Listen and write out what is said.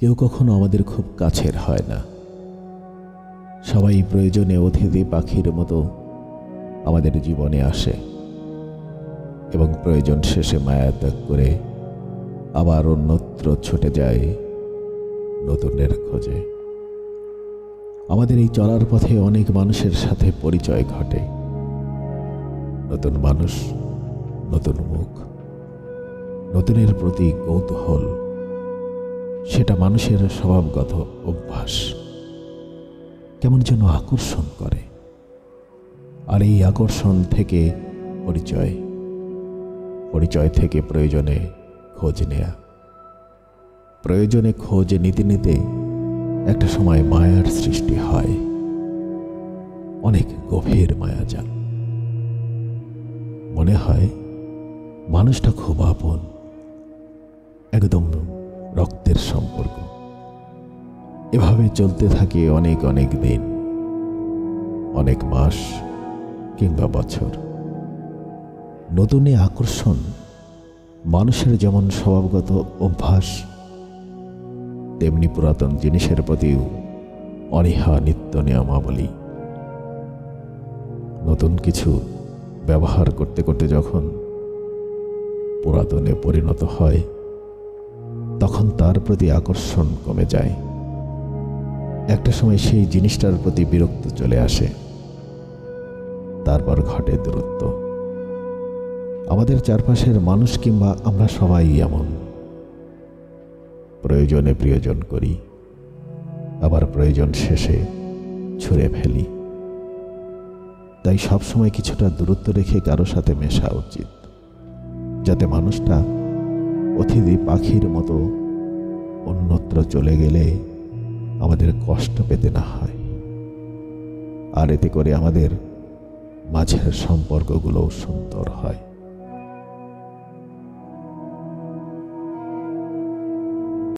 কেউ কখনো আমাদের খুব কাছের হয় না। সবাই প্রয়োজনে অতিথি পাখির মতো আমাদের জীবনে আসে এবং প্রয়োজন শেষে মায়া ত্যাগ করে আবার অন্যত্র ছুটে যায় নতুনের খোঁজে। আমাদের এই চলার পথে অনেক মানুষের সাথে পরিচয় ঘটে। নতুন মানুষ, নতুন মুখ, নতুনের প্রতি কৌতূহল, সেটা মানুষের স্বভাবগত অভ্যাস, কেমন যেন আকর্ষণ করে। আর এই আকর্ষণ থেকে পরিচয় থেকে প্রয়োজনে খোঁজ নেয়া, প্রয়োজনে খোঁজ নিতে নিতে একটা সময় মায়ার সৃষ্টি হয়, অনেক গভীর মায়াজাল। মনে হয় মানুষটা খুব আপন, একদম রক্তের সম্পর্ক। এভাবে চলতে থাকে অনেক অনেক দিন, অনেক মাস কিংবা বছর। নতুনে আকর্ষণ মানুষের যেমন স্বভাবগত অভ্যাস, তেমনি পুরাতন জিনিসের প্রতিও অনীহা নিত্য নিয়মাবলী। নতুন কিছু ব্যবহার করতে করতে যখন পুরাতনে পরিণত হয়, তখন তার প্রতি আকর্ষণ কমে যায়। একটা সময় সেই জিনিসটার প্রতি বিরক্ত চলে আসে, তারপর ঘটে দূরত্ব। আমাদের চারপাশের মানুষ কিংবা আমরা সবাই এমন। প্রয়োজনে প্রিয়জন করি, আবার প্রয়োজন শেষে ছুঁড়ে ফেলি। তাই সবসময় কিছুটা দূরত্ব রেখে কারো সাথে মেশা উচিত, যাতে মানুষটা অতিথি পাখির মতো অন্যত্র চলে গেলে আমাদের কষ্ট পেতে না হয়। আর এতে করে আমাদের মাঝের সম্পর্কগুলোও সুন্দর হয়।